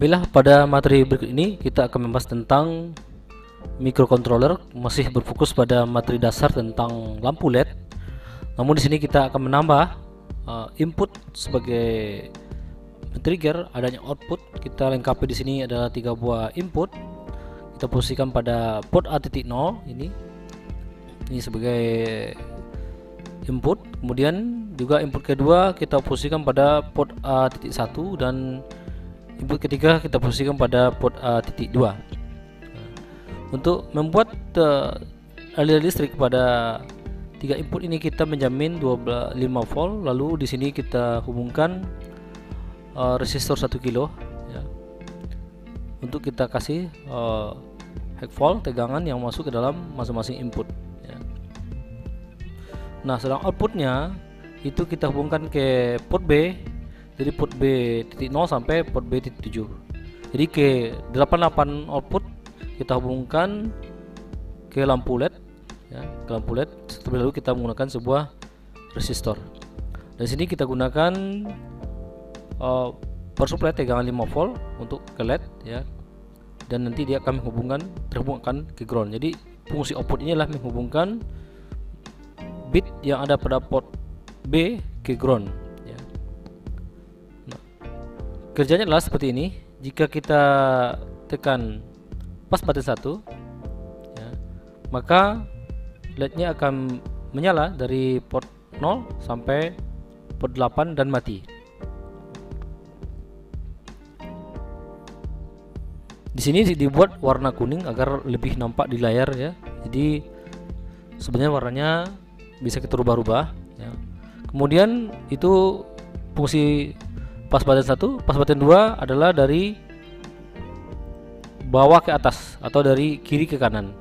Baiklah, pada materi berikut ini kita akan membahas tentang microcontroller, masih berfokus pada materi dasar tentang lampu LED. Namun di sini kita akan menambah input sebagai trigger adanya output. Kita lengkapi di sini adalah 3 buah input. Kita posisikan pada port A.0 ini sebagai input. Kemudian juga input kedua kita posisikan pada port A.1 dan input ketiga kita posisikan pada port A.2. Untuk membuat aliran listrik pada 3 input ini kita menjamin 5 volt. Lalu di sini kita hubungkan resistor 1 kilo ya, untuk kita kasih high volt tegangan yang masuk ke dalam masing-masing input ya. Nah, sedang outputnya itu kita hubungkan ke port B. Jadi port B.0 sampai port B.7. Jadi ke 88 output kita hubungkan ke lampu LED ya, ke lampu LED. Terlebih dahulu kita menggunakan sebuah resistor. Dan sini kita gunakan power supply tegangan 5 volt untuk ke LED ya. Dan nanti dia akan terhubungkan ke ground. Jadi fungsi output ini adalah menghubungkan bit yang ada pada port B ke ground ya. Nah, kerjanya adalah seperti ini. Jika kita tekan pas button 1 ya, maka LED-nya akan menyala dari port 0 sampai port 8 dan mati. Di sini dibuat warna kuning agar lebih nampak di layar ya. Jadi sebenarnya warnanya bisa kita rubah-rubah ya. Kemudian itu fungsi pas button 1, pas button 2 adalah dari bawah ke atas atau dari kiri ke kanan.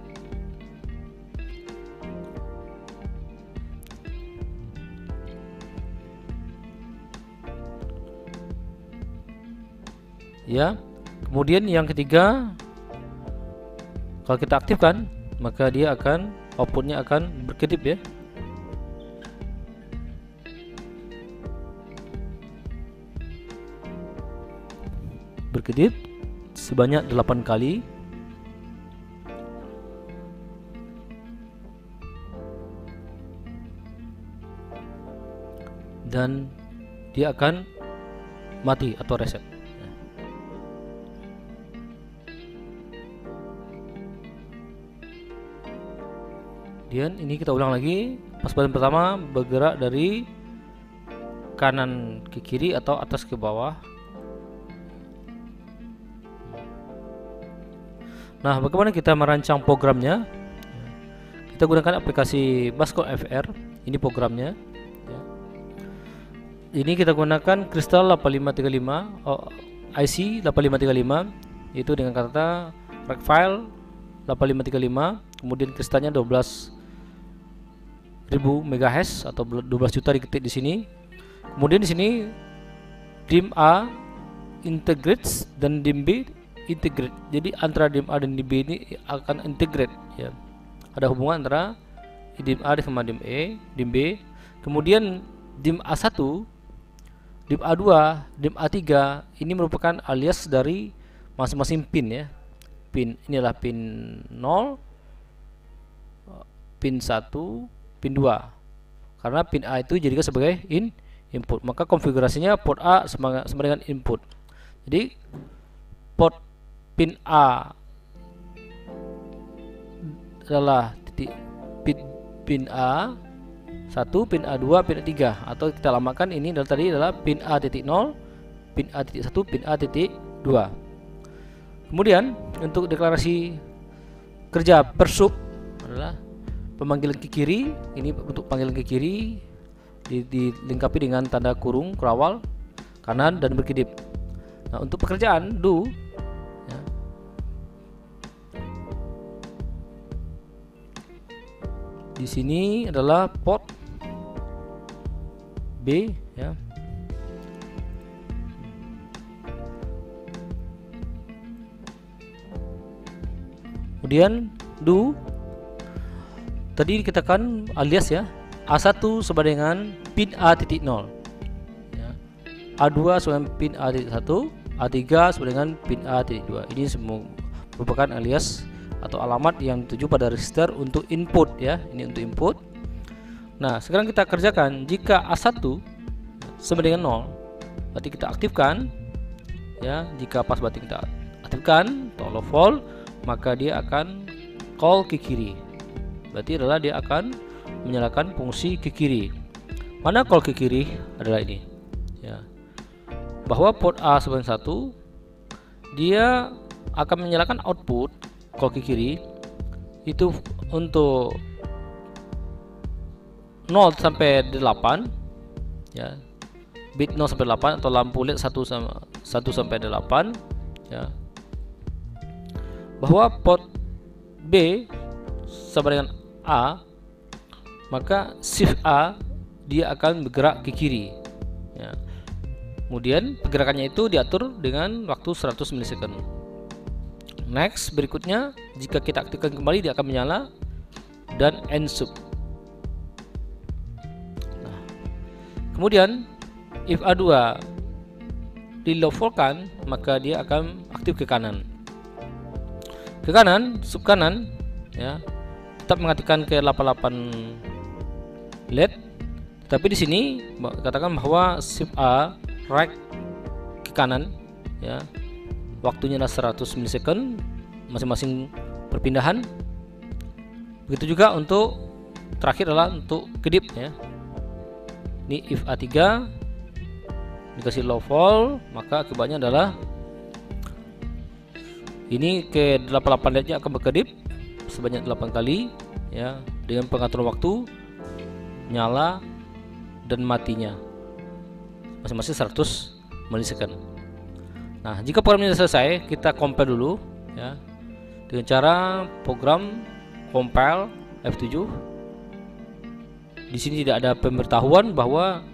Ya. Kemudian yang ketiga, kalau kita aktifkan maka dia akan outputnya akan berkedip ya. Berkedip sebanyak 8 kali. Dan dia akan mati atau reset. Kemudian ini kita ulang lagi. Pas button pertama bergerak dari kanan ke kiri atau atas ke bawah. Nah, bagaimana kita merancang programnya? Kita gunakan aplikasi Bascom FR. Ini programnya ya. Ini kita gunakan Crystal 8535 IC 8535, yaitu dengan kata Rackfile 8535. Kemudian kristalnya 12.000 MHz atau 12 juta diketik di sini. Kemudian di sini DIMM A integrates dan DIMM B integrate. Jadi antara DIMM A dan DIMM B ini akan integrate ya. Ada hubungan antara DIMM A sama DIMM E, DIMM B. Kemudian DIMM A1, DIMM A2, DIMM A3 ini merupakan alias dari masing-masing pin ya. Pin inilah pin 0, pin 1, pin 2. Karena pin A itu dijadikan sebagai input, maka konfigurasinya port A sama dengan input. Jadi port pin A adalah pin A1, pin A2, pin A3, atau kita lamakan ini adalah pin A.0, pin A.1, pin A.2. Kemudian untuk deklarasi kerja per sub adalah pemanggilan ke kiri. Ini untuk panggilan ke kiri dilengkapi dengan tanda kurung kerawal kanan dan berkedip. Nah, untuk pekerjaan do ya, di sini adalah port B ya. Kemudian do tadi kita kan alias ya, A1 sama dengan pin A.0 ya. A2 sama dengan pin A.1, A3 sama dengan pin A.2. Ini semua merupakan alias atau alamat yang dituju pada register untuk input ya. Ini untuk input. Nah, sekarang kita kerjakan. Jika A1 sama dengan 0, berarti kita aktifkan ya. Jika pas berarti kita aktifkan atau false, maka dia akan call ke kiri. Berarti adalah dia akan menyalakan fungsi ke kiri. Mana call ke kiri adalah ini ya. Bahwa port A sama dengan 1 dia akan menyalakan output call ke kiri itu untuk 0 sampai 8 ya, bit 0 sampai 8 atau lampu LED 1 sampai 8 ya. Bahwa port B sama dengan A, maka shift A dia akan bergerak ke kiri ya. Kemudian pergerakannya itu diatur dengan waktu 100 milisekund. Next, berikutnya jika kita aktifkan kembali dia akan menyala dan end sub. Nah, kemudian if A2 di low volt kan, maka dia akan aktif ke kanan. Ke kanan, sub kanan ya. Tetap mengaktifkan ke 88 LED. Tapi di sini katakan bahwa shift A right ke kanan ya. Waktunya adalah 100 milisekund masing-masing perpindahan. Begitu juga untuk terakhir adalah untuk kedip ya. Ini if A3 dikasih low volt, maka akibatnya adalah ini ke 88 LED nya akan berkedip sebanyak 8 kali ya, dengan pengaturan waktu nyala dan matinya masing-masing 100 milisekund. Nah, jika program ini selesai, kita compile dulu ya dengan cara program compile F7. Di sini tidak ada pemberitahuan bahwa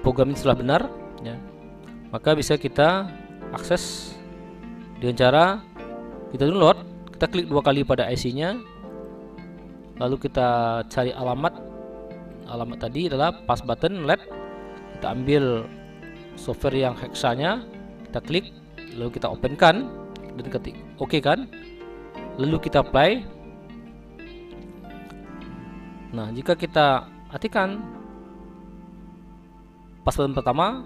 program ini telah benar ya. Maka bisa kita akses dengan cara kita download, kita klik 2 kali pada IC-nya, lalu kita cari alamat tadi adalah pass button lab. Kita ambil software yang hexanya, kita klik, lalu kita open kan dan ketik oke kan, lalu kita apply. Nah, jika kita matikan pass button pertama,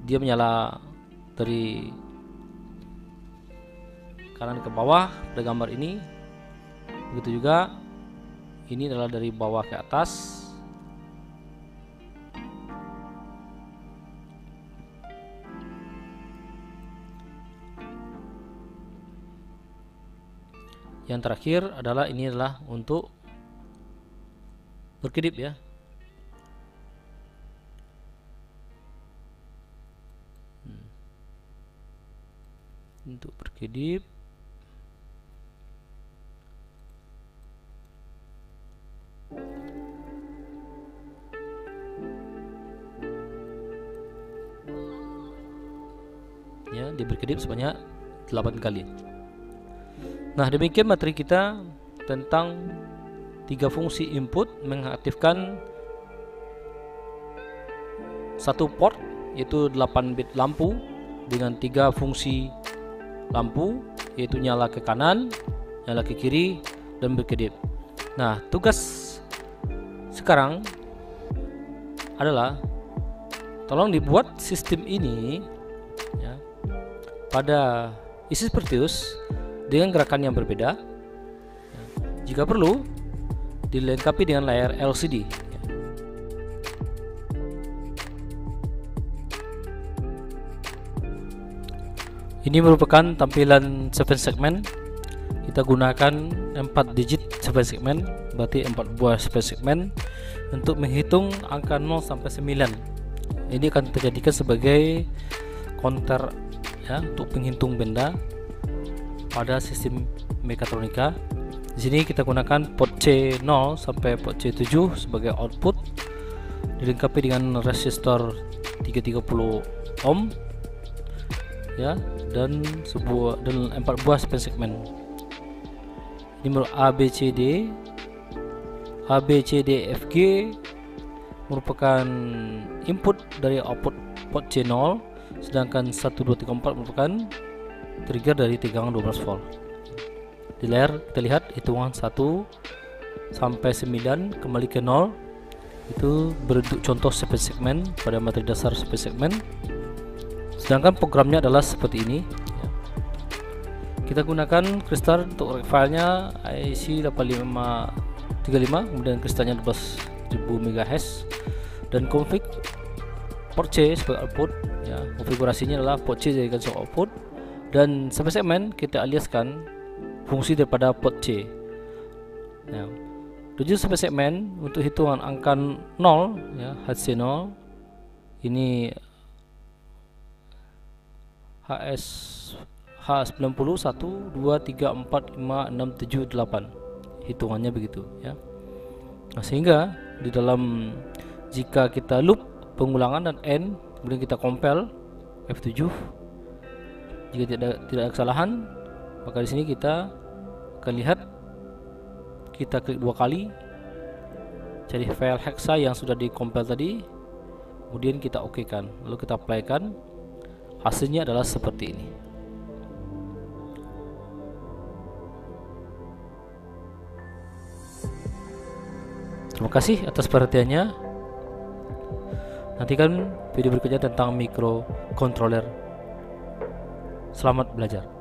dia menyala dari kanan ke bawah pada gambar ini. Begitu juga ini adalah dari bawah ke atas. Yang terakhir adalah ini adalah untuk berkedip ya. Untuk berkedip. Ya, dia berkedip sebanyak 8 kali. Nah, demikian materi kita tentang 3 fungsi input mengaktifkan satu port, yaitu 8 bit lampu dengan 3 fungsi lampu, yaitu nyala ke kanan, nyala ke kiri, dan berkedip. Nah, tugas sekarang adalah tolong dibuat sistem ini ya, pada isi Pertius dengan gerakan yang berbeda. Jika perlu dilengkapi dengan layar LCD. Ini merupakan tampilan 7 segmen. Kita gunakan 4 digit 7 segmen, berarti 4 buah 7 segmen untuk menghitung angka 0 sampai 9. Ini akan dijadikan sebagai counter ya, untuk penghitung benda pada sistem mekatronika. Di sini kita gunakan port C0 sampai port C7 sebagai output, dilengkapi dengan resistor 330 ohm ya, dan 4 buah segmen. Ini ABCD FG merupakan input dari output port C0, sedangkan 1 2 3 4 merupakan trigger dari tegangan 12 volt. Di layar kita lihat hitungan 1 sampai 9 kembali ke 0 itu bentuk contoh space segment pada materi dasar space segment, sedangkan programnya adalah seperti ini ya. Kita gunakan kristal untuk filenya IC 8535, kemudian kristalnya 12.000 MHz, dan config port C sebagai output ya. Konfigurasinya adalah port C jadikan sebagai output, dan space segment kita aliaskan fungsi daripada port C ya. Tujuh space segment untuk hitungan angka 0 ya, HC0 ini HS H90 1 2 3 4 5 6 7 8, hitungannya begitu ya. Nah, sehingga di dalam jika kita loop pengulangan dan N kemudian kita compile F7, jika tidak ada kesalahan maka di sini kita akan lihat, kita klik 2 kali cari file hexa yang sudah di compile tadi, kemudian kita oke kan, lalu kita apply kan, hasilnya adalah seperti ini. Terima kasih atas perhatiannya. Nantikan video berikutnya tentang microcontroller. Selamat belajar.